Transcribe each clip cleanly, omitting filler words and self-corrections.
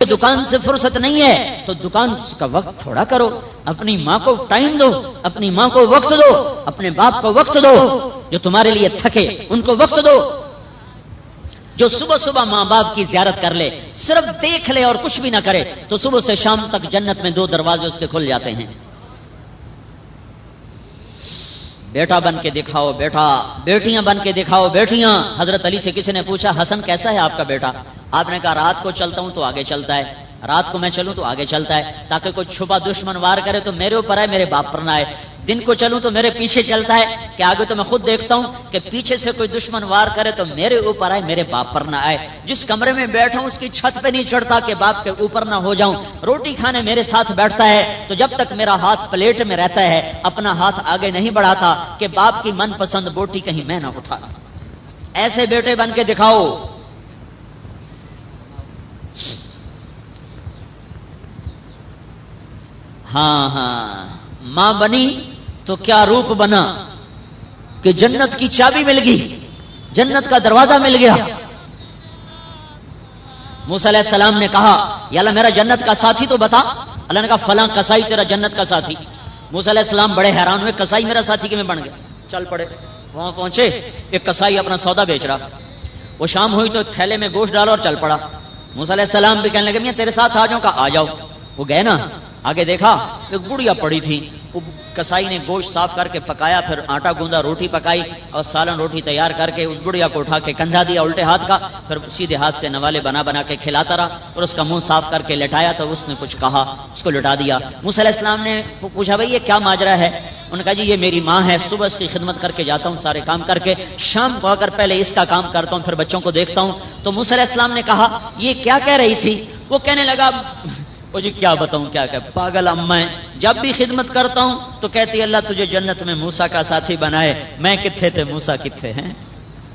دکان سے فرصت نہیں ہے تو دکان کا وقت تھوڑا کرو، اپنی ماں کو ٹائم دو، اپنی ماں کو وقت دو، اپنے باپ کو وقت دو، جو تمہارے لیے تھکے ان کو وقت دو۔ جو صبح صبح ماں باپ کی زیارت کر لے، صرف دیکھ لے اور کچھ بھی نہ کرے، تو صبح سے شام تک جنت میں 2 دروازے اس کے کھل جاتے ہیں۔ بیٹا بن کے دکھاؤ بیٹا، بیٹیاں بن کے دکھاؤ بیٹیاں۔ حضرت علی سے کسی نے پوچھا حسن کیسا ہے آپ کا بیٹا؟ آپ نے کہا رات کو چلتا ہوں تو آگے چلتا ہے، رات کو میں چلوں تو آگے چلتا ہے، تاکہ کوئی چھپا دشمن وار کرے تو میرے اوپر آئے، میرے باپ پر نہ آئے۔ دن کو چلوں تو میرے پیچھے چلتا ہے کہ آگے تو میں خود دیکھتا ہوں کہ پیچھے سے کوئی دشمن وار کرے تو میرے اوپر آئے، میرے باپ پر نہ آئے۔ جس کمرے میں بیٹھا ہوں اس کی چھت پہ نہیں چڑھتا کہ باپ کے اوپر نہ ہو جاؤں۔ روٹی کھانے میرے ساتھ بیٹھتا ہے تو جب تک میرا ہاتھ پلیٹ میں رہتا ہے اپنا ہاتھ آگے نہیں بڑھاتا کہ باپ کی من پسند بوٹی کہیں میں نہ اٹھا۔ ایسے بیٹے بن کے دکھاؤ۔ ہاں ماں بنی تو کیا روپ بنا کہ جنت کی چابی مل گئی، جنت کا دروازہ مل گیا۔ موسیٰ علیہ السلام نے کہا یا اللہ میرا جنت کا ساتھی تو بتا۔ اللہ نے کہا فلاں کسائی تیرا جنت کا ساتھی۔ موسیٰ علیہ السلام بڑے حیران ہوئے، کسائی میرا ساتھی کیوں بن گیا؟ چل پڑے، وہاں پہنچے، ایک کسائی اپنا سودا بیچ رہا، وہ شام ہوئی تو تھیلے میں گوشت ڈالا اور چل پڑا۔ موسیٰ علیہ السلام بھی کہنے لگے میاں تیرے ساتھ آ جاؤں، کہا آ جاؤ۔ وہ گئے نا، آگے دیکھا ایک بڑھیا پڑی تھی، وہ کسائی نے گوشت صاف کر کے پکایا، پھر آٹا گوندا، روٹی پکائی اور سالن روٹی تیار کر کے اس بڑھیا کو اٹھا کے کندھا دیا الٹے ہاتھ کا، پھر سیدھے ہاتھ سے نوالے بنا بنا کے کھلاتا رہا اور اس کا منہ صاف کر کے لٹایا تو اس نے کچھ کہا، اس کو لٹا دیا۔ موسیٰ علیہ السلام نے پوچھا بھائی یہ کیا ماجرا ہے؟ انہوں نے کہا جی یہ میری ماں ہے، صبح اس کی خدمت کر کے جاتا ہوں سارے کام کر کے، شام کو آ کر پہلے اس کا کام کرتا ہوں پھر بچوں کو دیکھتا ہوں۔ تو موسیٰ علیہ السلام نے کہا یہ کیا کہہ رہی تھی؟ وہ کہنے لگا وہ جی کیا بتاؤں کیا کہ پاگل اماں ہے، جب بھی خدمت کرتا ہوں تو کہتی اللہ تجھے جنت میں موسیٰ کا ساتھی بنائے، میں کتھے تھے موسیٰ کتھے ہیں،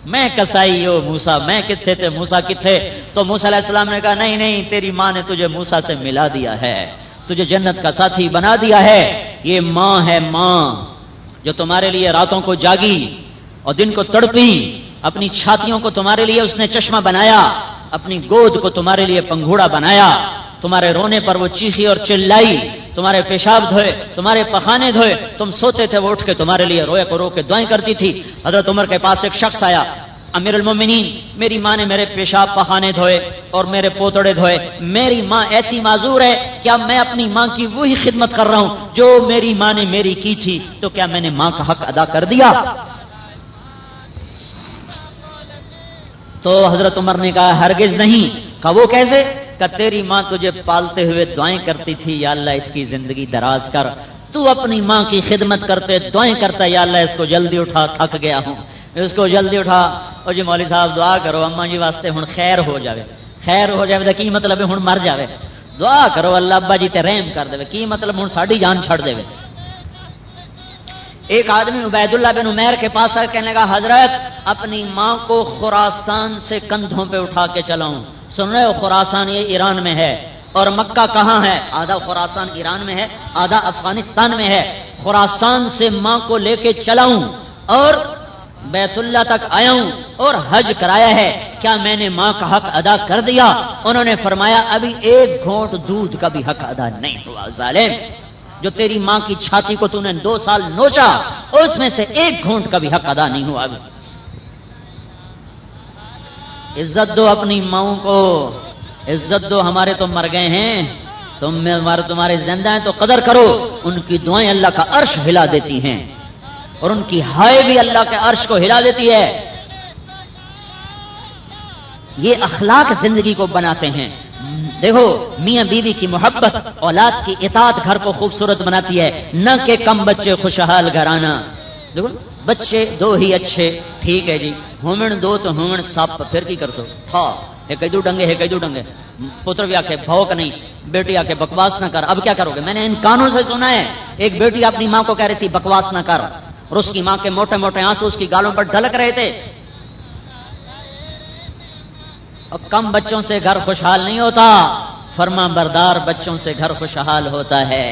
میں کسائی ہو موسیٰ میں کتھے تھے موسیٰ کتھے۔ تو موسیٰ علیہ السلام نے کہا نہیں نہیں تیری ماں نے تجھے موسیٰ سے ملا دیا ہے، تجھے جنت کا ساتھی بنا دیا ہے۔ یہ ماں ہے، ماں جو تمہارے لیے راتوں کو جاگی اور دن کو تڑپی، اپنی چھاتیوں کو تمہارے لیے اس نے چشمہ بنایا، اپنی گود کو تمہارے لیے پنگھوڑا بنایا، تمہارے رونے پر وہ چیخی اور چلائی، تمہارے پیشاب دھوئے، تمہارے پخانے دھوئے، تم سوتے تھے وہ اٹھ کے تمہارے لیے روئے کو رو کے دعائیں کرتی تھی۔ حضرت عمر کے پاس ایک شخص آیا، امیر المومنین میری ماں نے میرے پیشاب پخانے دھوئے اور میرے پوتڑے دھوئے، میری ماں ایسی معذور ہے، کیا میں اپنی ماں کی وہی خدمت کر رہا ہوں جو میری ماں نے میری کی تھی؟ تو کیا میں نے ماں کا حق ادا کر دیا؟ تو حضرت عمر نے کہا ہرگز نہیں۔ کہا وہ کیسے؟ کہ تیری ماں تجھے پالتے ہوئے دعائیں کرتی تھی یا اللہ اس کی زندگی دراز کر، تو اپنی ماں کی خدمت کرتے دعائیں کرتا یا اللہ اس کو جلدی اٹھا، تھک گیا ہوں اس کو جلدی اٹھا۔ اور جی مولوی صاحب دعا کرو اماں جی واسطے ہن خیر ہو جاوے، خیر ہو جاوے تو کی مطلب ہے ہن مر جاوے؟ دعا کرو اللہ ابا جی تے رحم کر دے، کی مطلب ہن ساڈی جان چھڑ دے۔ ایک آدمی عبید اللہ بن عمیر کے پاس آ کہنے لگا حضرت اپنی ماں کو خراسان سے کندھوں پہ اٹھا کے چلاؤں، سن رہے ہو خراسان یہ ایران میں ہے اور مکہ کہاں ہے؟ آدھا خراسان ایران میں ہے آدھا افغانستان میں ہے، خراسان سے ماں کو لے کے چلاؤں اور بیت اللہ تک آیا ہوں اور حج کرایا ہے، کیا میں نے ماں کا حق ادا کر دیا؟ انہوں نے فرمایا ابھی ایک گھونٹ دودھ کا بھی حق ادا نہیں ہوا ظالم، جو تیری ماں کی چھاتی کو تو نے 2 سال نوچا اس میں سے ایک گھونٹ کا بھی حق ادا نہیں ہوا۔ ابھی عزت دو اپنی ماؤں کو، عزت دو، ہمارے تو مر گئے ہیں، تمہارے زندہ ہیں تو قدر کرو، ان کی دعائیں اللہ کا عرش ہلا دیتی ہیں اور ان کی ہائے بھی اللہ کے عرش کو ہلا دیتی ہے۔ یہ اخلاق زندگی کو بناتے ہیں۔ دیکھو میاں بیوی کی محبت اولاد کی اطاعت گھر کو خوبصورت بناتی ہے، نہ کہ کم بچے خوشحال گھرانہ۔ دیکھو بچے 2 ہی اچھے ٹھیک ہے جی، ہومن 2 تو ہومن سپ پھر کی کر سو تھا ہے کئی دو ڈنگے ہے کئی دو ڈنگے، پتر بھی آکے بھوک نہیں، بیٹی آکے بکواس نہ کر، اب کیا کرو گے؟ میں نے ان کانوں سے سنا ہے ایک بیٹی اپنی ماں کو کہہ رہی تھی بکواس نہ کر اور اس کی ماں کے موٹے موٹے آنسو اس کی گالوں پر ڈھلک رہے تھے۔ اور کم بچوں سے گھر خوشحال نہیں ہوتا، فرما بردار بچوں سے گھر خوشحال ہوتا ہے۔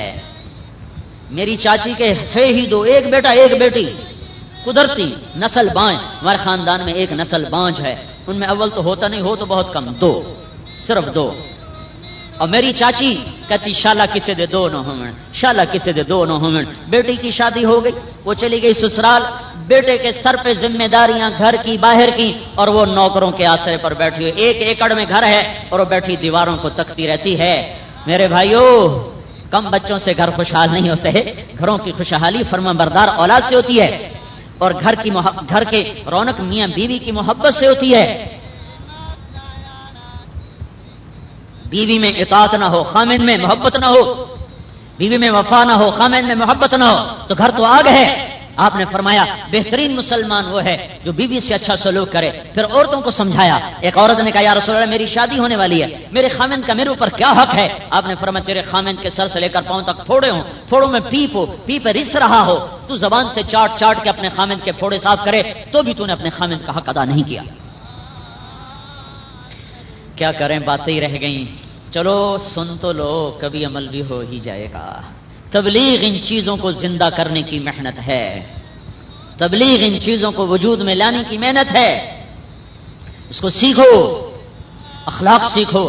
میری چاچی کے تھے ہی 2، ایک بیٹا ایک بیٹی، قدرتی نسل بانج، ہمارے خاندان میں ایک نسل بانج ہے، ان میں اول تو ہوتا نہیں، ہو تو بہت کم، 2 صرف 2۔ اور میری چاچی کہتی شالا کسے دے دو نہ ہومن، شالا کسے دے دو نہ ہومن۔ بیٹی کی شادی ہو گئی، وہ چلی گئی سسرال، بیٹے کے سر پہ ذمہ داریاں گھر کی باہر کی، اور وہ نوکروں کے آسرے پر بیٹھی ہوئی، 1 ایکڑ میں گھر ہے اور وہ بیٹھی دیواروں کو تکتی رہتی ہے۔ میرے بھائیوں، کم بچوں سے گھر خوشحال نہیں ہوتے، گھروں کی خوشحالی فرمانبردار اولاد سے ہوتی ہے، اور گھر کے رونق میاں بیوی کی محبت سے ہوتی ہے۔ بیوی میں اطاعت نہ ہو، خامن میں محبت نہ ہو، بیوی میں وفا نہ ہو، خامن میں محبت نہ ہو، تو گھر تو آگ ہے۔ آپ نے فرمایا بہترین مسلمان وہ ہے جو بیوی سے اچھا سلوک کرے۔ پھر عورتوں کو سمجھایا، ایک عورت نے کہا یا رسول اللہ میری شادی ہونے والی ہے، میرے خامن کا میرے اوپر کیا حق ہے؟ آپ نے فرمایا تیرے خامن کے سر سے لے کر پاؤں تک پھوڑے ہوں، پھوڑوں میں پیپ ہو، پیپ رس رہا ہو، تو زبان سے چاٹ چاٹ کے اپنے خامن کے پھوڑے صاف کرے تو بھی تو نے اپنے خامن کا حق ادا نہیں کیا۔ کیا کریں، باتیں ہی رہ گئیں۔ چلو سن تو لو، کبھی عمل بھی ہو ہی جائے گا۔ تبلیغ ان چیزوں کو زندہ کرنے کی محنت ہے، تبلیغ ان چیزوں کو وجود میں لانے کی محنت ہے۔ اس کو سیکھو، اخلاق سیکھو،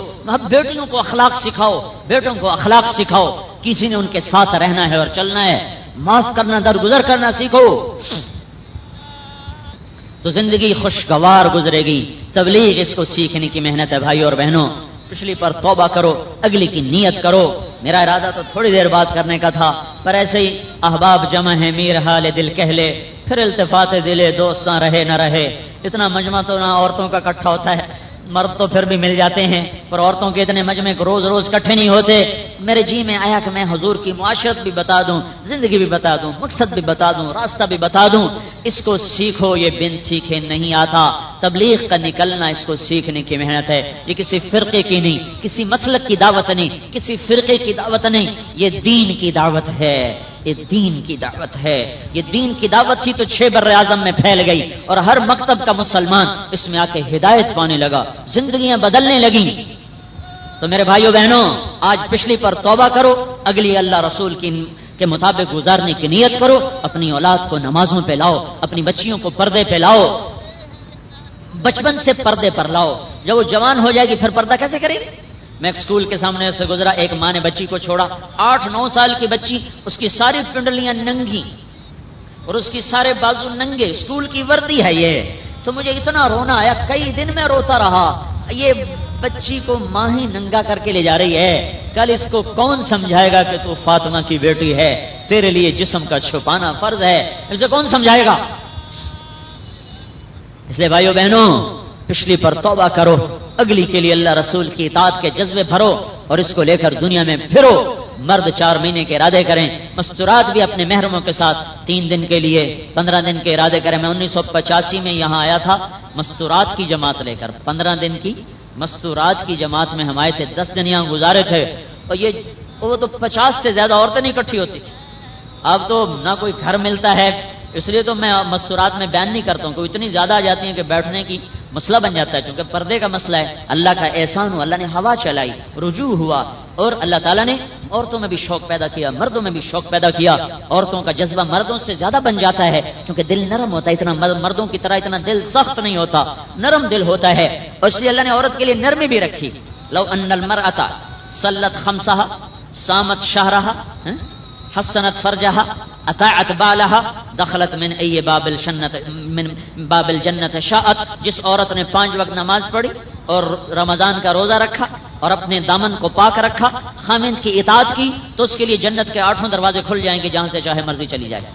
بیٹیوں کو اخلاق سکھاؤ، بیٹوں کو اخلاق سکھاؤ، کسی نے ان کے ساتھ رہنا ہے اور چلنا ہے، معاف کرنا، درگزر کرنا سیکھو تو زندگی خوشگوار گزرے گی۔ تبلیغ اس کو سیکھنے کی محنت ہے بھائی اور بہنوں۔ پچھلی پر توبہ کرو، اگلی کی نیت کرو۔ میرا ارادہ تو تھوڑی دیر بات کرنے کا تھا، پر ایسے ہی احباب جمع ہے، میر حال دل کہہ لے، پھر التفات دلے دوستاں رہے نہ رہے۔ اتنا مجمع تو نہ عورتوں کا اکٹھا ہوتا ہے، مرد تو پھر بھی مل جاتے ہیں، پر عورتوں کے اتنے مجمع کو روز روز اکٹھے نہیں ہوتے۔ میرے جی میں آیا کہ میں حضور کی معاشرت بھی بتا دوں، زندگی بھی بتا دوں، مقصد بھی بتا دوں، راستہ بھی بتا دوں۔ اس کو سیکھو، یہ بن سیکھے نہیں آتا۔ تبلیغ کا نکلنا اس کو سیکھنے کی محنت ہے۔ یہ کسی فرقے کی نہیں، کسی مسلک کی دعوت نہیں، کسی فرقے کی دعوت نہیں، یہ دین کی دعوت ہے، یہ دین کی دعوت ہے۔ یہ دین کی دعوت تھی تو 6 بر اعظم میں پھیل گئی، اور ہر مکتب کا مسلمان اس میں آ کے ہدایت پانے لگا، زندگیاں بدلنے لگیں۔ تو میرے بھائیوں بہنوں، آج پچھلی پر توبہ کرو، اگلی اللہ رسول کے مطابق گزارنے کی نیت کرو، اپنی اولاد کو نمازوں پہ لاؤ، اپنی بچیوں کو پردے پہ لاؤ، بچپن سے پردے پر لاؤ۔ جب وہ جوان ہو جائے گی پھر پردہ کیسے کرے گی؟ میں ایک اسکول کے سامنے سے گزرا، ایک ماں نے بچی کو چھوڑا، 8-9 سال کی بچی، اس کی ساری پنڈلیاں ننگی اور اس کی سارے بازو ننگے، اسکول کی وردی ہے یہ۔ تو مجھے اتنا رونا آیا، کئی دن میں روتا رہا، یہ بچی کو ماں ہی ننگا کر کے لے جا رہی ہے، کل اس کو کون سمجھائے گا کہ تو فاطمہ کی بیٹی ہے، تیرے لیے جسم کا چھپانا فرض ہے، اسے کون سمجھائے گا؟ اس لیے بھائیو بہنوں، پچھلی پر توبہ کرو، اگلی کے لیے اللہ رسول کی اطاعت کے جذبے بھرو، اور اس کو لے کر دنیا میں پھرو۔ مرد 4 مہینے کے ارادے کریں، مستورات بھی اپنے محرموں کے ساتھ 3 دن کے لیے، 15 دن کے ارادے کریں۔ میں 1985 میں یہاں آیا تھا مستورات کی جماعت لے کر، 15 دن کی مستورات کی جماعت میں ہم آئے تھے، 10 دن یہاں گزارے تھے، اور وہ تو 50 سے زیادہ عورتیں نہیں اکٹھی ہوتی تھی۔ اب تو نہ کوئی گھر ملتا ہے، اس لیے تو میں مستورات میں بیان نہیں کرتا ہوں، کوئی اتنی زیادہ آ جاتی ہیں کہ بیٹھنے کی مسئلہ بن جاتا ہے، کیونکہ پردے کا مسئلہ ہے۔ اللہ کا احسان ہوا، اللہ نے ہوا چلائی، رجوع ہوا، اور اللہ تعالیٰ نے عورتوں میں بھی شوق پیدا کیا، مردوں میں بھی شوق پیدا کیا۔ عورتوں کا جذبہ مردوں سے زیادہ بن جاتا ہے، کیونکہ دل نرم ہوتا ہے، اتنا مردوں کی طرح اتنا دل سخت نہیں ہوتا، نرم دل ہوتا ہے، اور اس لیے اللہ نے عورت کے لیے نرمی بھی رکھی۔ لو ان المرأة صلت خمسها صامت شهرها حسنت فرجها اطاعت بالها دخلت من ای باب الجنت شاءت۔ جس عورت نے 5 وقت نماز پڑھی اور رمضان کا روزہ رکھا اور اپنے دامن کو پاک رکھا، خامند کی اطاعت کی، تو اس کے لیے جنت کے 8 دروازے کھل جائیں گے، جہاں سے چاہے مرضی چلی جائے۔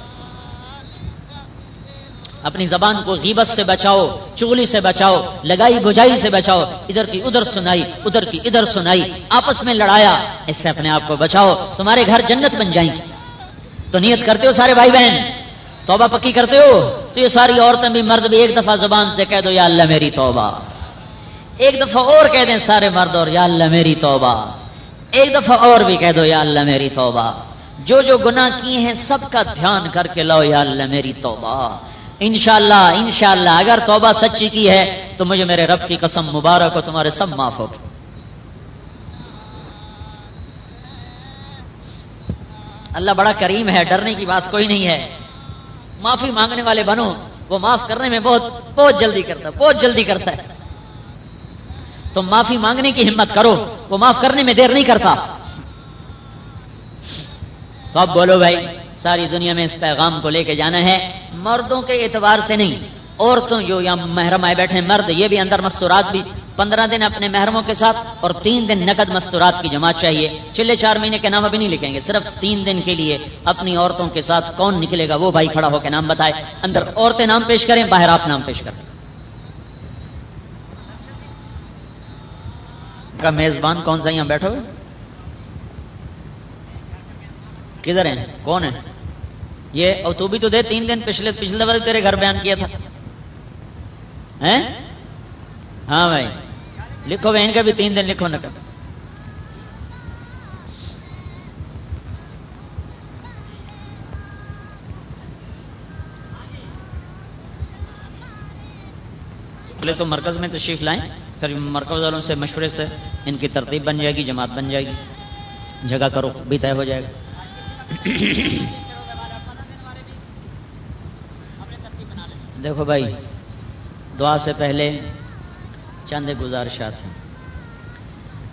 اپنی زبان کو غیبت سے بچاؤ، چغلی سے بچاؤ، لگائی بجائی سے بچاؤ، ادھر کی ادھر سنائی، ادھر کی ادھر سنائی، آپس میں لڑایا، اس سے اپنے آپ کو بچاؤ، تمہارے گھر جنت بن جائیں گی۔ تو نیت کرتے ہو سارے بھائی بہن؟ توبہ پکی کرتے ہو؟ تو یہ ساری عورتیں بھی مرد بھی ایک دفعہ زبان سے کہہ دو یا اللہ میری توبہ، ایک دفعہ اور کہہ دیں سارے مرد، اور یا اللہ میری توبہ، ایک دفعہ اور بھی کہہ دو یا اللہ میری توبہ۔ جو جو گناہ کیے ہیں سب کا دھیان کر کے لاؤ یا اللہ میری توبہ۔ انشاءاللہ اگر توبہ سچی کی ہے تو مجھے میرے رب کی قسم مبارک ہو، تمہارے سب معاف ہوگی۔ اللہ بڑا کریم ہے، ڈرنے کی بات کوئی نہیں ہے۔ معافی مانگنے والے بنو، وہ معاف کرنے میں بہت جلدی کرتا ہے، بہت جلدی کرتا ہے۔ تو معافی مانگنے کی ہمت کرو، وہ معاف کرنے میں دیر نہیں کرتا. تو اب بولو بھائی ساری دنیا میں اس پیغام کو لے کے جانا ہے، مردوں کے اعتبار سے نہیں، عورتوں جو یا محرم آئے بیٹھے مرد، یہ بھی اندر مستورات بھی 15 دن اپنے محرموں کے ساتھ اور 3 دن نقد مستورات کی جماعت چاہیے. چلے 4 مہینے کے نام ابھی نہیں لکھیں گے، صرف 3 دن کے لیے اپنی عورتوں کے ساتھ کون نکلے گا وہ بھائی کھڑا ہو کے نام بتائے. اندر عورتیں نام پیش کریں، باہر آپ نام پیش کریں. کا میزبان کون سا یہاں بیٹھا ہوئے؟ کدھر ہیں؟ کون ہے یہ؟ اور تو بھی تو دے 3 دن پچھلے دفعہ تیرے گھر بیان کیا تھا. ہاں بھائی لکھو بھائی، ان کا بھی 3 دن لکھو نہ. پہلے تو مرکز میں تشریف لائیں، پھر مرکز والوں سے مشورے سے ان کی ترتیب بن جائے گی، جماعت بن جائے گی، جگہ کا رخ بھی طے ہو جائے گا. دیکھو بھائی دعا سے پہلے چند گزارشات ہیں.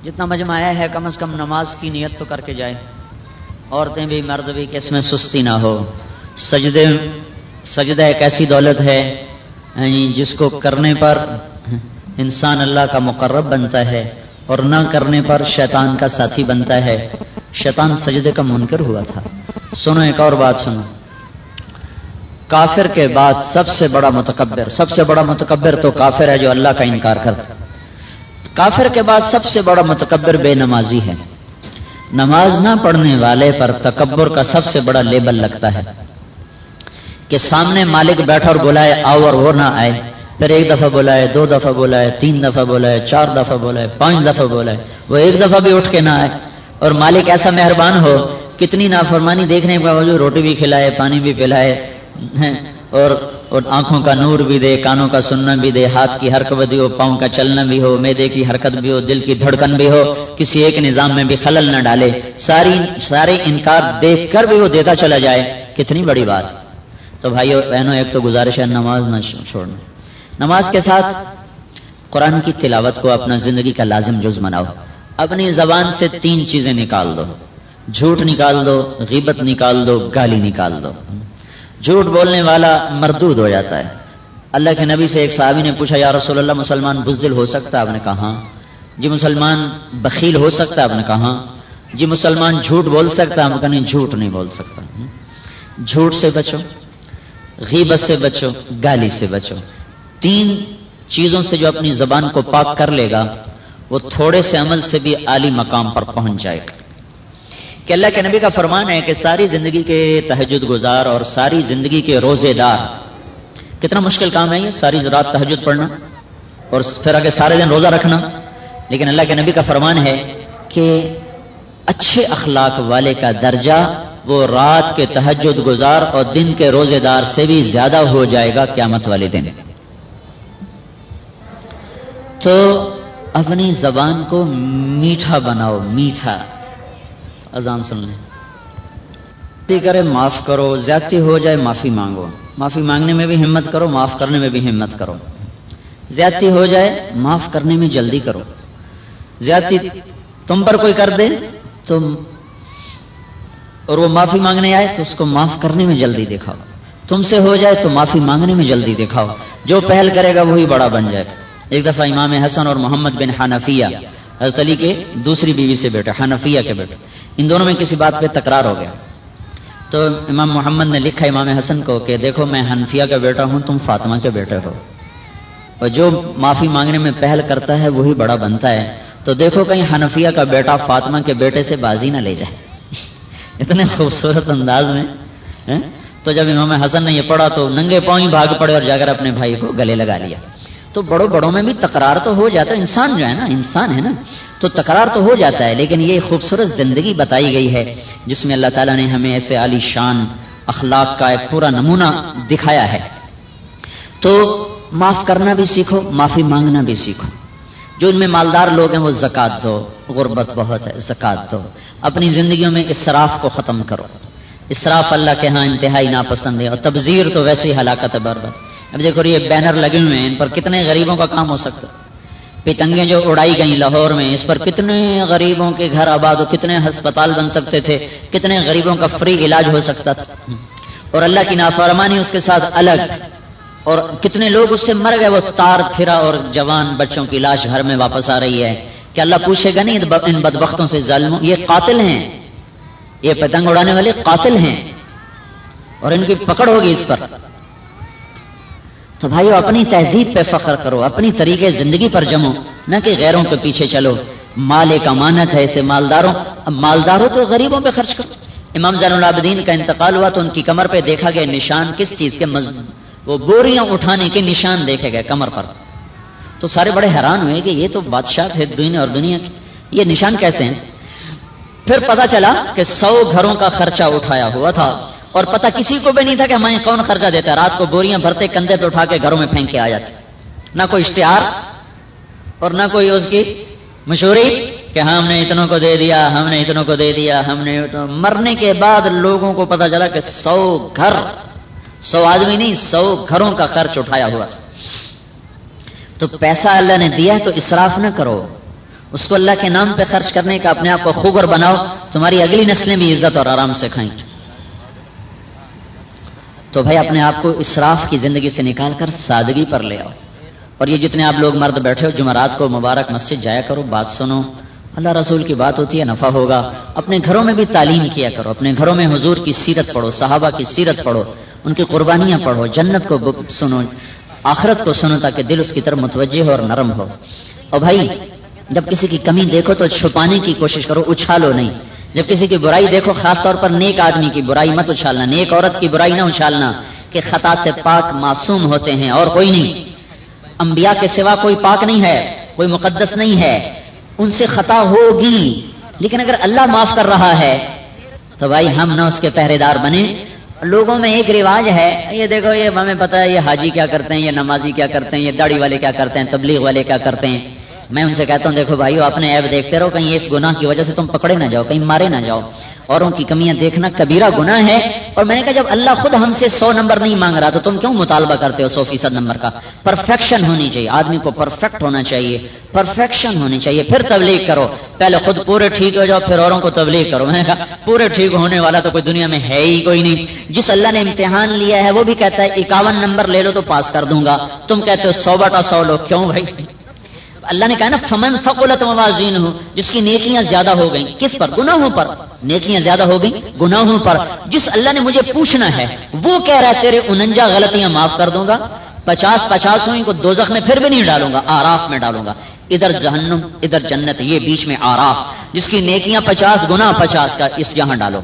جتنا مجمع آیا ہے کم از کم نماز کی نیت تو کر کے جائے، عورتیں بھی مرد بھی، کہ اس میں سستی نہ ہو. سجدہ ایک ایسی دولت ہے جس کو کرنے پر انسان اللہ کا مقرب بنتا ہے اور نہ کرنے پر شیطان کا ساتھی بنتا ہے. شیطان سجدے کا منکر ہوا تھا. سنو ایک اور بات سنو، کافر کے بعد سب سے بڑا متکبر تو کافر ہے جو اللہ کا انکار کرتا. کافر کے بعد سب سے بڑا متکبر بے نمازی ہے. نماز نہ پڑھنے والے پر تکبر کا سب سے بڑا لیبل لگتا ہے کہ سامنے مالک بیٹھا اور بلائے آؤ اور وہ نہ آئے، پھر 1 دفعہ بلائے، 2 دفعہ بلائے، 3 دفعہ بلائے، 4 دفعہ بلائے، 5 دفعہ بلائے، وہ 1 دفعہ بھی اٹھ کے نہ آئے. اور مالک ایسا مہربان ہو کتنی نافرمانی دیکھنے کے باوجود روٹی بھی کھلائے، پانی بھی پلائے، اور آنکھوں کا نور بھی دے، کانوں کا سننا بھی دے، ہاتھ کی حرکت بھی ہو، پاؤں کا چلنا بھی ہو، معدے کی حرکت بھی ہو، دل کی دھڑکن بھی ہو، کسی ایک نظام میں بھی خلل نہ ڈالے، سارے انکار دیکھ کر بھی وہ دیتا چلا جائے. کتنی بڑی بات. تو بھائیو بہنوں ایک تو گزارش ہے نماز نہ چھوڑنا. نماز کے ساتھ قرآن کی تلاوت کو اپنا زندگی کا لازم جز بناؤ. اپنی زبان سے 3 چیزیں نکال دو، جھوٹ نکال دو، غیبت نکال دو، گالی نکال دو. جھوٹ بولنے والا مردود ہو جاتا ہے. اللہ کے نبی سے ایک صحابی نے پوچھا یا رسول اللہ مسلمان بزدل ہو سکتا ہے؟ آپ نے کہا ہاں. جی مسلمان بخیل ہو سکتا ہے؟ آپ نے کہا ہاں. جی مسلمان جھوٹ بول سکتا ہے؟ آپ نے کہا نہیں جھوٹ نہیں بول سکتا. جھوٹ سے بچو، غیبت سے بچو، گالی سے بچو. 3 چیزوں سے جو اپنی زبان کو پاک کر لے گا وہ تھوڑے سے عمل سے بھی عالی مقام پر پہنچ جائے گا. کہ اللہ کے نبی کا فرمان ہے کہ ساری زندگی کے تہجد گزار اور ساری زندگی کے روزے دار، کتنا مشکل کام ہے یہ، ساری رات تہجد پڑھنا اور پھر آگے سارے دن روزہ رکھنا. لیکن اللہ کے نبی کا فرمان ہے کہ اچھے اخلاق والے کا درجہ وہ رات کے تہجد گزار اور دن کے روزے دار سے بھی زیادہ ہو جائے گا قیامت والے دن. تو اپنی زبان کو میٹھا بناؤ، میٹھا. اذان سن لیں. کرے معاف کرو، زیادتی ہو جائے معافی مانگو. معافی مانگنے میں بھی ہمت کرو، معاف کرنے میں بھی ہمت کرو. زیادتی ہو جائے معاف کرنے میں جلدی کرو. زیادتی تم پر کوئی کر دے تو اور وہ معافی مانگنے آئے تو اس کو معاف کرنے میں جلدی دکھاؤ. تم سے ہو جائے تو معافی مانگنے میں جلدی دکھاؤ. جو پہل کرے گا وہی بڑا بن جائے گا. ایک دفعہ امام حسن اور محمد بن حنفیہ، حضرت علی کے دوسری بیوی سے بیٹے، حنفیہ کے بیٹے، ان دونوں میں کسی بات پہ تکرار ہو گیا. تو امام محمد نے لکھا امام حسن کو کہ دیکھو میں حنفیہ کا بیٹا ہوں، تم فاطمہ کے بیٹے ہو، اور جو معافی مانگنے میں پہل کرتا ہے وہی بڑا بنتا ہے. تو دیکھو کہیں حنفیہ کا بیٹا فاطمہ کے بیٹے سے بازی نہ لے جائے. اتنے خوبصورت انداز میں. تو جب امام حسن نے یہ پڑھا تو ننگے پاؤں ہی بھاگ پڑے اور جا کر اپنے بھائی کو گلے لگا لیا. تو بڑوں میں بھی تکرار تو ہو جاتا ہے. انسان جو ہے نا، انسان ہے نا، تو تکرار تو ہو جاتا ہے. لیکن یہ خوبصورت زندگی بتائی گئی ہے جس میں اللہ تعالیٰ نے ہمیں ایسے عالی شان اخلاق کا ایک پورا نمونہ دکھایا ہے. تو معاف کرنا بھی سیکھو، معافی مانگنا بھی سیکھو. جو ان میں مالدار لوگ ہیں وہ زکات دو، غربت بہت ہے، زکات دو. اپنی زندگیوں میں اسراف کو ختم کرو. اسراف اللہ کے ہاں انتہائی ناپسند ہے، اور تبذیر تو ویسے ہی ہلاکت ہے، برباد. اب دیکھو یہ بینر لگے ہوئے ہیں، ان پر کتنے غریبوں کا کام ہو سکتا ہے. پتنگیں جو اڑائی گئیں لاہور میں، اس پر کتنے غریبوں کے گھر آباد ہو، کتنے ہسپتال بن سکتے تھے، کتنے غریبوں کا فری علاج ہو سکتا تھا، اور اللہ کی نافرمانی اس کے ساتھ الگ، اور کتنے لوگ اس سے مر گئے. وہ تار پھرا اور جوان بچوں کی لاش گھر میں واپس آ رہی ہے کہ اللہ پوچھے گا نہیں ان بدبختوں سے ظالموں، یہ قاتل ہیں، یہ پتنگ اڑانے والے قاتل ہیں اور ان کی پکڑ ہوگی اس پر. تو بھائیو اپنی تہذیب پہ فخر کرو، اپنی طریقے زندگی پر جمو، نہ کہ غیروں کے پیچھے چلو. مال ایک امانت ہے، اسے مالداروں تو غریبوں پہ خرچ کرو. امام زین العابدین کا انتقال ہوا تو ان کی کمر پہ دیکھا گیا نشان کس چیز کے، وہ بوریاں اٹھانے کے نشان دیکھے گئے کمر پر. تو سارے بڑے حیران ہوئے کہ یہ تو بادشاہ تھے دنیا اور دنیا کی، یہ نشان کیسے ہیں؟ پھر پتا چلا کہ 100 گھروں کا خرچہ اٹھایا ہوا تھا، اور پتہ کسی کو بھی نہیں تھا کہ ہمیں کون خرچہ دیتا ہے. رات کو بوریاں بھرتے، کندھے پہ اٹھا کے گھروں میں پھینک کے آ جاتے، نہ کوئی اشتہار اور نہ کوئی اس کی مشہوری کہ ہم نے اتنوں کو دے دیا، ہم نے اتنوں کو دے دیا، ہم نے مرنے کے بعد لوگوں کو پتا چلا کہ 100 گھر، 100 آدمی نہیں 100 گھروں کا خرچ اٹھایا ہوا تھا. تو پیسہ اللہ نے دیا تو اسراف نہ کرو، اس کو اللہ کے نام پہ خرچ کرنے کا اپنے آپ کو خوگر بناؤ، تمہاری اگلی نسلیں بھی عزت اور آرام سے کھائیں. تو بھائی اپنے آپ کو اسراف کی زندگی سے نکال کر سادگی پر لے آؤ. اور یہ جتنے آپ لوگ مرد بیٹھے ہو جمعرات کو مبارک مسجد جایا کرو، بات سنو، اللہ رسول کی بات ہوتی ہے، نفع ہوگا. اپنے گھروں میں بھی تعلیم کیا کرو، اپنے گھروں میں حضور کی سیرت پڑھو، صحابہ کی سیرت پڑھو، ان کی قربانیاں پڑھو، جنت کو سنو، آخرت کو سنو، تاکہ دل اس کی طرف متوجہ ہو اور نرم ہو. اور بھائی جب کسی کی کمی دیکھو تو چھپانے کی کوشش کرو، اچھالو نہیں. جب کسی کی برائی دیکھو، خاص طور پر نیک آدمی کی برائی مت اچھالنا، نیک عورت کی برائی نہ اچھالنا، کہ خطا سے پاک معصوم ہوتے ہیں اور کوئی نہیں. انبیاء کے سوا کوئی پاک نہیں ہے، کوئی مقدس نہیں ہے، ان سے خطا ہوگی، لیکن اگر اللہ معاف کر رہا ہے تو بھائی ہم نہ اس کے پہرے دار بنے. لوگوں میں ایک رواج ہے، یہ دیکھو یہ ہمیں پتا ہے یہ حاجی کیا کرتے ہیں، یہ نمازی کیا کرتے ہیں، یہ داڑھی والے کیا کرتے ہیں، تبلیغ والے کیا کرتے ہیں. میں ان سے کہتا ہوں دیکھو بھائیو اپنے عیب دیکھتے رہو، کہیں اس گناہ کی وجہ سے تم پکڑے نہ جاؤ، کہیں مارے نہ جاؤ. اوروں کی کمیاں دیکھنا کبیرہ گناہ ہے. اور میں نے کہا جب اللہ خود ہم سے 100 نمبر نہیں مانگ رہا تو تم کیوں مطالبہ کرتے ہو 100% نمبر کا؟ پرفیکشن ہونی چاہیے، آدمی کو پرفیکٹ ہونا چاہیے، پرفیکشن ہونی چاہیے، پھر تبلیغ کرو. پہلے خود پورے ٹھیک ہو جاؤ پھر اوروں کو تبلیغ کرو. میں نے کہا پورے ٹھیک ہونے والا تو کوئی دنیا میں ہے ہی کوئی نہیں. جس اللہ نے امتحان لیا ہے وہ بھی کہتا ہے 51 نمبر لے لو تو پاس کر دوں گا، تم کہتے ہو 100/100 لو. کیوں بھائی؟ اللہ نے کہا نا فمن ثقلت موازینہ، جس کی نیکیاں زیادہ ہو گئیں، کس پر؟ گناہوں پر. نیکیاں زیادہ ہو گئیں گناہوں پر. جس اللہ نے مجھے پوچھنا ہے وہ کہہ رہا ہے تیرے 49 غلطیاں معاف کر دوں گا، 50 ہوئی کو دوزخ میں پھر بھی نہیں ڈالوں گا، آراف میں ڈالوں گا. ادھر جہنم ادھر جنت، یہ بیچ میں آراف. جس کی نیکیاں 50 گنا 50 کا اس جہاں ڈالو،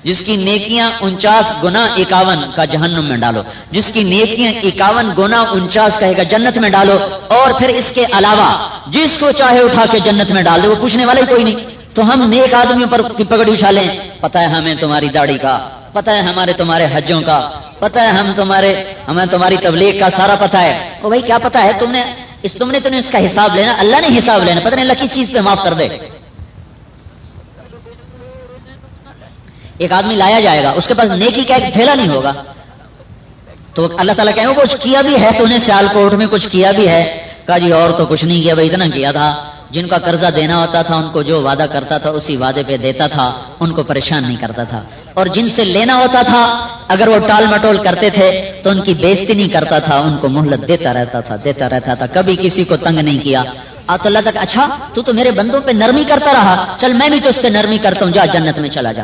جس کی نیکیاں 49 گنا 51 کا جہنم میں ڈالو، جس کی نیکیاں 51 گنا 49 کہے گا جنت میں ڈالو. اور پھر اس کے علاوہ جس کو چاہے اٹھا کے جنت میں ڈال دو، وہ پوچھنے والا ہی کوئی نہیں. تو ہم نیک آدمیوں پر کی پگڑی اچھالیں، پتہ ہے ہمیں تمہاری داڑھی کا، پتہ ہے ہمارے تمہارے حجوں کا، پتہ ہے ہمیں تمہاری تبلیغ کا سارا پتہ ہے. او بھائی کیا پتہ ہے؟ تم نے اس کا حساب لینا، اللہ نے حساب لینا. پتہ نہیں اللہ کس چیز پہ معاف کر دے. ایک آدمی لایا جائے گا، اس کے پاس نیکی کا ایک تھیلا نہیں ہوگا، تو اللہ تعالیٰ کہیں گے کچھ کیا بھی ہے تو نے سیال کوٹ میں کچھ کیا بھی ہے؟ کہا جی اور تو کچھ نہیں کیا بھائی، اتنا کیا تھا. جن کا قرضہ دینا ہوتا تھا ان کو جو وعدہ کرتا تھا اسی وعدے پہ دیتا تھا، ان کو پریشان نہیں کرتا تھا. اور جن سے لینا ہوتا تھا اگر وہ ٹال مٹول کرتے تھے تو ان کی بےزتی نہیں کرتا تھا، ان کو مہلت دیتا رہتا تھا، کبھی کسی کو تنگ نہیں کیا. تو اللہ تک اچھا تو میرے بندوں پہ نرمی کرتا رہا، چل میں بھی تو اس سے نرمی کرتا ہوں، جا جنت میں چلا جا.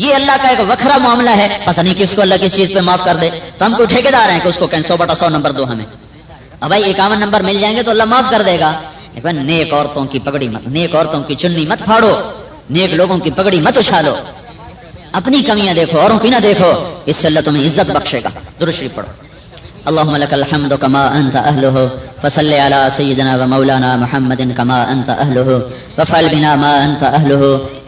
یہ اللہ کا ایک وکھرا معاملہ ہے، پتہ نہیں کس کو اللہ کس چیز پہ معاف کر دے. تو ہم کو ٹھیکیدار ہیں کہ اس کو کہیں 100/100 نمبر دو ہمیں. اب بھائی 51 نمبر مل جائیں گے تو اللہ معاف کر دے گا. لیکن نیک عورتوں کی پگڑی مت، نیک عورتوں کی چننی مت پھاڑو، نیک لوگوں کی پگڑی مت اچھالو. اپنی کمیاں دیکھو، اوروں کی نہ دیکھو، اس سے اللہ تمہیں عزت بخشے گا. درود شریف پڑھو. اللهم لك الحمد كما أنت أهله فصل على سيدنا ومولانا محمد كما أنت أهله وافعل بنا ما أنت أهله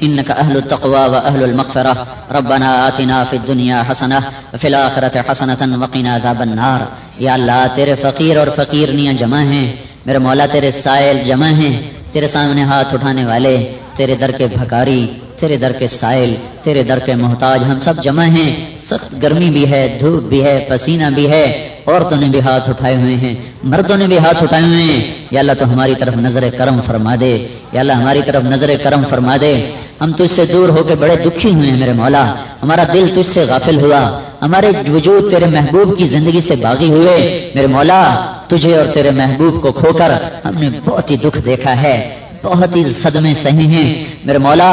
إنك أهل التقوى وأهل المغفرة. ربنا آتنا في الدنيا حسنة وفي الآخرة حسنة وقنا عذاب النار. یا اللہ تیرے فقیر اور فقیرنیاں جمع ہیں، میرے مولا تیرے سائل جمع ہیں، تیرے سامنے ہاتھ اٹھانے والے، تیرے در کے بھکاری، تیرے در کے سائل، تیرے در کے محتاج ہم سب جمع ہیں. سخت گرمی بھی ہے، دھوپ بھی ہے، پسینہ بھی ہے، عورتوں نے بھی ہاتھ اٹھائے ہوئے ہیں، مردوں نے بھی ہاتھ اٹھائے ہوئے ہیں. یا اللہ تو ہماری طرف نظر کرم فرما دے، یا اللہ ہماری طرف نظر کرم فرما دے۔ ہم تجھ سے دور ہو کے بڑے دکھی ہوئے ہیں میرے مولا، ہمارا دل تجھ سے غافل ہوا، ہمارے وجود تیرے محبوب کی زندگی سے باغی ہوئے میرے مولا۔ تجھے اور تیرے محبوب کو کھو کر ہم نے بہت ہی دکھ دیکھا ہے، بہت ہی صدمے سہے ہیں میرے مولا۔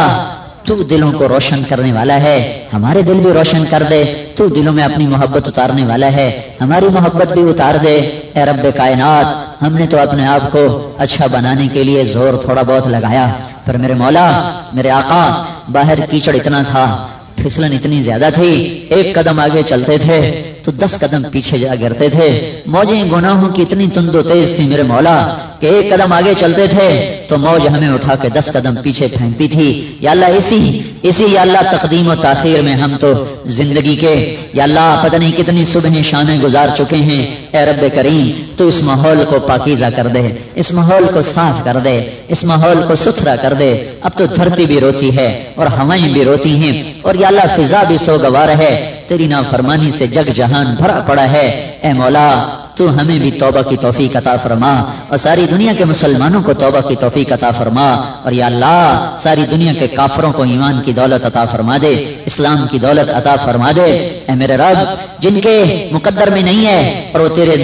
تو دلوں کو روشن کرنے والا ہے، ہمارے دل بھی روشن کر دے، تو دلوں میں اپنی محبت اتارنے والا ہے، ہماری محبت بھی اتار دے اے رب کائنات۔ ہم نے تو اپنے آپ کو اچھا بنانے کے لیے زور تھوڑا بہت لگایا، پر میرے مولا میرے آقا باہر کیچڑ اتنا تھا، پھسلن اتنی زیادہ تھی، ایک قدم آگے چلتے تھے تو 10 قدم پیچھے جا گرتے تھے، موجیں گناہوں کی اتنی تند و تیز تھی میرے مولا کہ ایک قدم آگے چلتے تھے تو موج ہمیں اٹھا کے 10 قدم پیچھے پھینکتی تھی۔ یا اللہ اسی یا اللہ تقدیم و تاخیر میں ہم تو زندگی کے یا اللہ پتہ نہیں کتنی صبحیں شامیں گزار چکے ہیں۔ اے رب کریم تو اس ماحول کو پاکیزہ کر دے، اس ماحول کو صاف کر دے، اس ماحول کو ستھرا کر دے۔ اب تو دھرتی بھی روتی ہے اور ہوائیں بھی روتی ہیں، اور یا اللہ فضا بھی سوگوار ہے، تیری نافرمانی سے جگ جہان بھرا پڑا ہے۔ اے مولا تو ہمیں بھی توبہ کی توفیق عطا فرما، اور ساری دنیا کے مسلمانوں کو توبہ کی توفیق عطا فرما، اور یا اللہ ساری دنیا کے کافروں کو ایمان کی دولت عطا فرما دے، اسلام کی دولت عطا فرما دے۔ اے میرے رب جن کے مقدر میں نہیں ہے اور وہ تیرے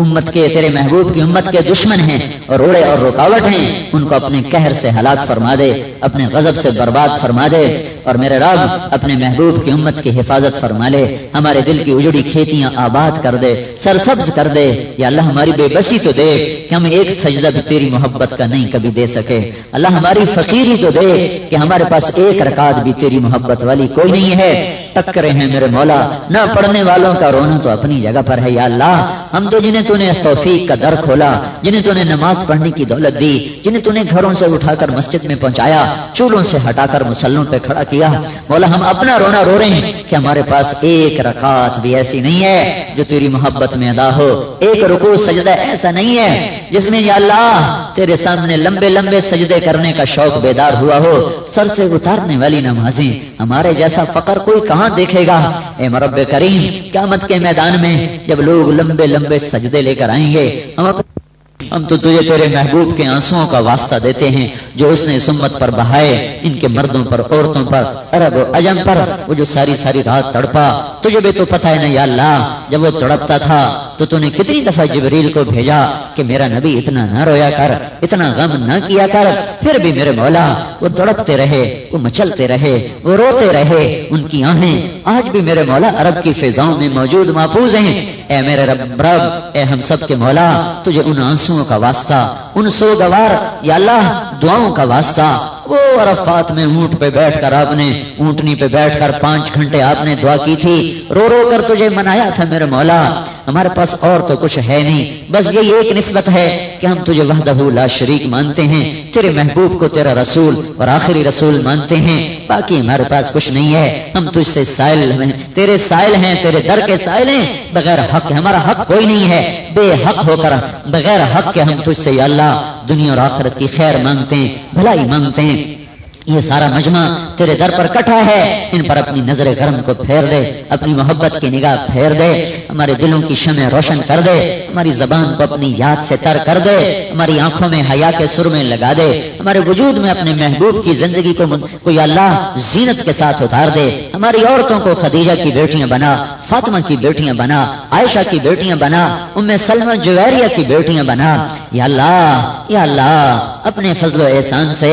امت کے تیرے محبوب کی امت کے دشمن ہیں اور روڑے اور رکاوٹ ہیں، ان کو اپنے قہر سے ہلاک فرما دے، اپنے غضب سے برباد فرما دے، اور میرے رب اپنے محبوب کی امت کی حفاظت فرما لے، ہمارے دل کی اجڑی کھیتیاں آباد کر دے، سرسبز کر دے۔ یا اللہ ہماری بے بسی تو دے کہ ہم ایک سجدہ بھی تیری محبت کا نہیں کبھی دے سکے، اللہ ہماری فقیری تو دے کہ ہمارے پاس ایک رکعت بھی تیری محبت والی کوئی نہیں ہے۔ ٹکرے ہیں میرے مولا، نہ پڑھنے والوں کا رونا تو اپنی جگہ پر ہے۔ یا اللہ ہم تو جنہیں تو نے توفیق کا در کھولا، جنہیں تو نے نماز پڑھنے کی دولت دی، جنہیں تو نے گھروں سے اٹھا کر مسجد میں پہنچایا، چولہوں سے ہٹا کر مسلوں پہ کھڑا کیا، مولا ہم اپنا رونا رو رہے ہیں کہ ہمارے پاس ایک رکعت بھی ایسی نہیں ہے جو تیری محبت میں ادا ہو، ایک رکوع سجدہ ایسا نہیں ہے جس میں یا اللہ تیرے سامنے لمبے لمبے سجدے کرنے کا شوق بیدار ہوا ہو، سر سے اتارنے والی نمازیں ہمارے جیسا فقر کوئی کہاں دیکھے گا۔ اے رب کریم قیامت کے میدان میں جب لوگ لمبے لمبے سجدے لے کر آئیں گے، ہم تو تجھے تیرے محبوب کے آنسوؤں کا واسطہ دیتے ہیں جو اس نے اس امت پر بہائے، ان کے مردوں پر، عورتوں پر، عرب و عجم پر، وہ جو ساری ساری رات تڑپا، تجھے بھی تو پتہ ہے نا یا اللہ جب وہ تڑپتا تھا تو نے کتنی دفعہ جبریل کو بھیجا کہ میرا نبی اتنا نہ رویا کر، اتنا غم نہ کیا کر، پھر بھی میرے مولا وہ تڑپتے رہے، وہ مچلتے رہے، وہ روتے رہے، ان کی آہیں آج بھی میرے مولا عرب کی فضاؤں میں موجود محفوظ ہیں۔ اے میرے رب اے ہم سب کے مولا تجھے ان آنسوؤں کا واسطہ، ان سوگوار یا اللہ دعاؤں کا واسطہ، وہ عرفات میں اونٹ پہ بیٹھ کر آپ نے اونٹنی پہ بیٹھ کر 5 گھنٹے آپ نے دعا کی تھی، رو رو کر تجھے منایا تھا میرے مولا۔ ہمارے پاس اور تو کچھ ہے نہیں، بس یہی ایک نسبت ہے کہ ہم تجھے وحدہ لا شریک مانتے ہیں، تیرے محبوب کو تیرا رسول اور آخری رسول مانتے ہیں، باقی ہمارے پاس کچھ نہیں ہے۔ ہم تجھ سے سائل ہیں، تیرے سائل ہیں، تیرے در کے سائل ہیں، بغیر حق ہمارا حق کوئی نہیں ہے، بے حق ہو کر بغیر حق کے ہم تجھ سے یا اللہ دنیا اور آخرت کی خیر مانگتے ہیں، بھلائی مانگتے ہیں۔ یہ سارا مجمع تیرے در پر کٹھا ہے، ان پر اپنی نظر کرم کو پھیر دے، اپنی محبت کی نگاہ پھیر دے، ہمارے دلوں کی شمع روشن کر دے، ہماری زبان کو اپنی یاد سے تر کر دے، ہماری آنکھوں میں حیا کے سرمے لگا دے، ہمارے وجود میں اپنے محبوب کی زندگی کو یا اللہ زینت کے ساتھ اتار دے، ہماری عورتوں کو خدیجہ کی بیٹیاں بنا، فاطمہ کی بیٹیاں بنا، عائشہ کی بیٹیاں بنا، ام سلمہ جویریہ کی بیٹیاں بنا۔ یا اللہ اپنے فضل و احسان سے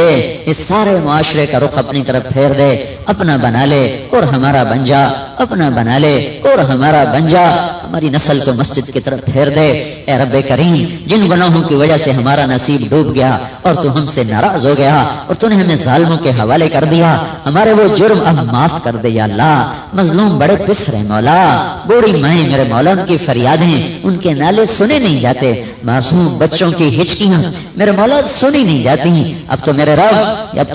اس سارے معاشرے کا رخ اپنی طرف پھیر دے، اپنا بنا لے اور ہمارا بن جا، اپنا بنا لے اور ہمارا بن جا، ہماری نسل کو مسجد کی طرف پھیر دے۔ اے رب کریم جن گناہوں کی وجہ سے ہمارا نصیب ڈوب گیا اور تو ہم سے ناراض ہو گیا اور تو نے ہمیں ظالموں کے حوالے کر دیا، ہمارے وہ جرم اب معاف کر دے۔ یا اللہ مظلوم بڑے پس رہے مولا، بوڑھی مائیں میرے مولا ان کی فریادیں، ان کے نالے سنے نہیں جاتے، معصوم بچوں کی ہچکیاں میرے مولا سنی نہیں جاتی۔ اب تو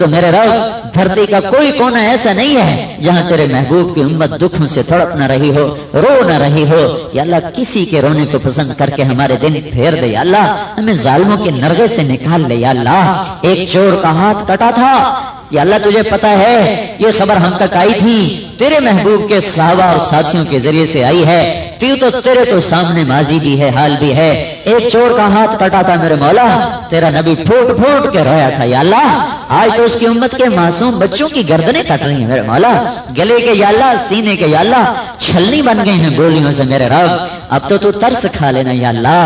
میرے رب دھرتی کا کوئی کونا ایسا نہیں ہے جہاں تیرے محبوب کی امت دکھوں سے تڑپ نہ رہی ہو، رو نہ رہی ہو۔ یا اللہ کسی کے رونے کو پسند کر کے ہمارے دن پھیر دے، یا اللہ ہمیں ظالموں کے نرغے سے نکال لے۔ یا اللہ ایک چور کا ہاتھ کٹا تھا، یا اللہ تجھے پتا ہے یہ خبر ہم تک آئی تھی، تیرے محبوب کے صحابہ اور ساتھیوں کے ذریعے سے آئی ہے تیو تو تیرے تو سامنے ماضی بھی ہے حال بھی ہے. ایک چور کا ہاتھ کٹا تھا میرے مولا, تیرا نبی پھوٹ پھوٹ کے رویا تھا یا اللہ. آج تو اس کی امت کے معصوم بچوں کی گردنیں کٹ رہی ہیں میرے مولا, گلے کے یا اللہ, سینے کے یا اللہ, چھلنی بن گئی ہیں گولیوں سے میرے رب. اب تو ترس کھا لینا یا اللہ.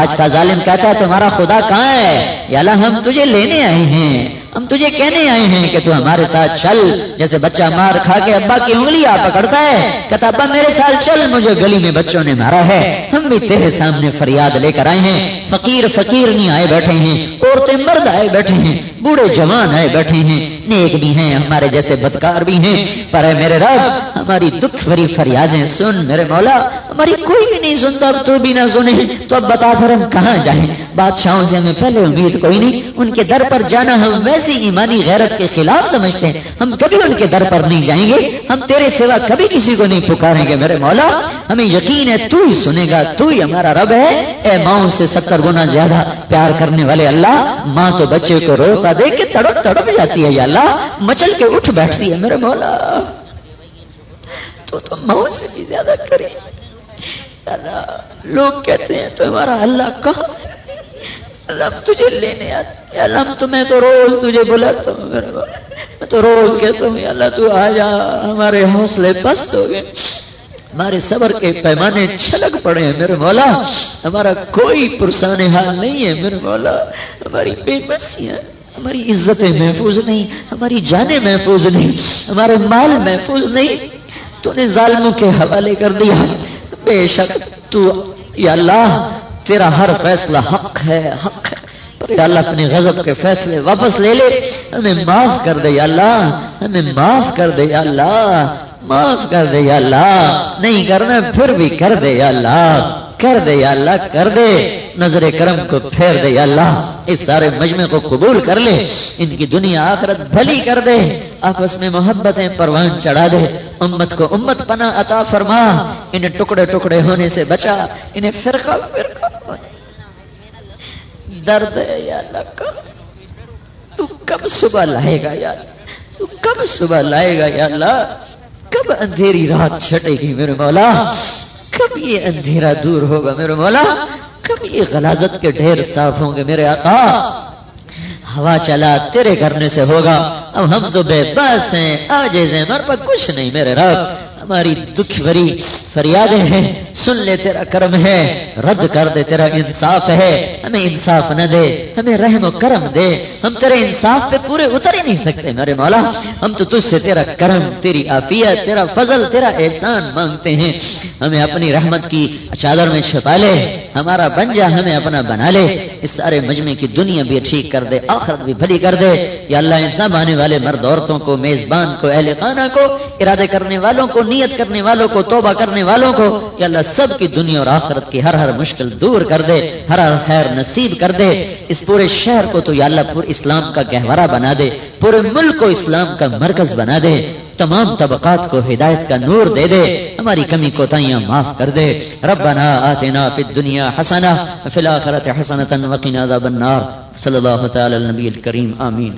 آج کا ظالم کہتا ہے تمہارا خدا کہاں ہے یا اللہ, ہم تجھے لینے آئے ہیں, ہم تجھے کہنے آئے ہیں کہ تو ہمارے ساتھ چل. جیسے بچہ مار کھا کے ابا کی انگلیاں پکڑتا ہے, کہتا ابا میرے ساتھ چل, مجھے گلی میں بچوں نے مارا ہے. ہم بھی تیرے سامنے فریاد لے کر آئے ہیں. فقیر فقیر نہیں آئے بیٹھے ہیں, عورتیں مرد آئے بیٹھے ہیں, بوڑھے جوان آئے بیٹھے ہیں, نیک بھی ہیں ہمارے جیسے بدکار بھی ہیں. پر اے میرے رب ہماری دکھ بھری فریادیں سن میرے مولا. ہماری کوئی بھی نہیں سنتا, اب تو بھی نہ سنے تو اب بتا پھر ہم کہاں جائیں. بادشاہوں سے ہمیں پہلے امید کوئی نہیں, ان کے در پر جانا ہم ویسی ایمانی غیرت کے خلاف سمجھتے ہیں. ہم کبھی ان کے در پر نہیں جائیں گے, ہم تیرے سوا کبھی کسی کو نہیں پکاریں گے میرے مولا. ہمیں یقین ہے تو ہی سنے گا, تو ہی ہمارا رب ہے. اے ماؤں سے 70 گنا زیادہ پیار کرنے والے اللہ, ماں تو بچے کو روتا دیکھ کے تڑپ تڑپ جاتی ہے یا اللہ, مچل کے اٹھ بیٹھتی ہے میرے مولا. تو ماؤں سے بھی زیادہ کرے اللہ. لوگ کہتے ہیں تو ہمارا اللہ کہاں ہے, اللہ ہم تجھے لینے آتے ہیں اللہ. میں تو روز تجھے بلاتا ہوں میرے مولا, میں تو روز کہتا ہوں یا اللہ تو آ جا. ہمارے حوصلے پست ہو گئے, ہمارے صبر کے پیمانے چھلک پڑے ہیں میرے مولا. ہمارا کوئی پرسان حال نہیں ہے میرے مولا. ہماری بے بسیاں, ہماری عزتیں محفوظ نہیں, ہماری جانیں محفوظ نہیں, ہمارے مال محفوظ نہیں. تو نے ظالموں کے حوالے کر دیا. بے شک تو یا اللہ تیرا ہر فیصلہ حق ہے, حق ہے. پر یا اللہ اپنے غضب کے فیصلے واپس لے لے, ہمیں معاف کر دے یا اللہ, ہمیں معاف کر دے یا اللہ, معاف کر دے یا اللہ. نہیں کرنا پھر بھی کر دے یا اللہ, کر دے یا اللہ, کر دے. نظر کرم کو پھیر دے یا اللہ. اس سارے مجمع کو قبول کر لے, ان کی دنیا آخرت بھلی کر دے. آپس میں محبتیں پروان چڑھا دے. امت کو امت پناہ عطا فرما, انہیں ٹکڑے ٹکڑے ہونے سے بچا, انہیں فرقہ فرقہ ہونے سے. درد ہے یا اللہ کا, تو کب صبح لائے گا یا اللہ, تو کب صبح لائے گا یا اللہ. کب اندھیری رات چھٹے گی میرے مولا, کب یہ اندھیرا دور ہوگا میرے مولا, کب یہ غلاظت کے ڈھیر صاف ہوں گے میرے آقا. ہوا چلا تیرے کرنے سے ہوگا, اب ہم تو بے بس ہیں, عاجز ہیں, ہمارے پاس کچھ نہیں میرے رب. ہماری دکھ بھری فریادیں ہیں, سن لے تیرا کرم ہے, رد کر دے تیرا انصاف ہے. ہمیں انصاف نہ دے, ہمیں رحم و کرم دے. ہم تیرے انصاف پہ پورے اتر ہی نہیں سکتے میرے مولا. ہم تو تجھ سے تیرا کرم, تیری عافیت, تیرا فضل, تیرا احسان مانگتے ہیں. ہمیں اپنی رحمت کی چادر میں چھپا لے, ہمارا بن جا, ہمیں اپنا بنا لے. اس سارے مجمع کی دنیا بھی ٹھیک کر دے, آخرت بھی بھلی کر دے یا اللہ. ان سب آنے والے مرد عورتوں کو, میزبان کو, اہل خانہ کو, ارادے کرنے والوں کو, نیت کرنے والوں کو, توبہ کرنے والوں کو یا اللہ سب کی دنیا اور آخرت کی ہر مشکل دور کر دے, ہر خیر نصیب کر دے. اس پورے شہر کو تو یا اللہ پورے اسلام کا گہوارہ بنا دے, پورے ملک کو اسلام کا مرکز بنا دے. تمام طبقات کو ہدایت کا نور دے دے, ہماری کمی کوتاہیاں معاف کر دے. ربنا آتنا فی الدنیا حسنہ وفی الآخرۃ حسنۃ وقنا عذاب النار. صلی اللہ تعالی علی النبی الکریم, آمین.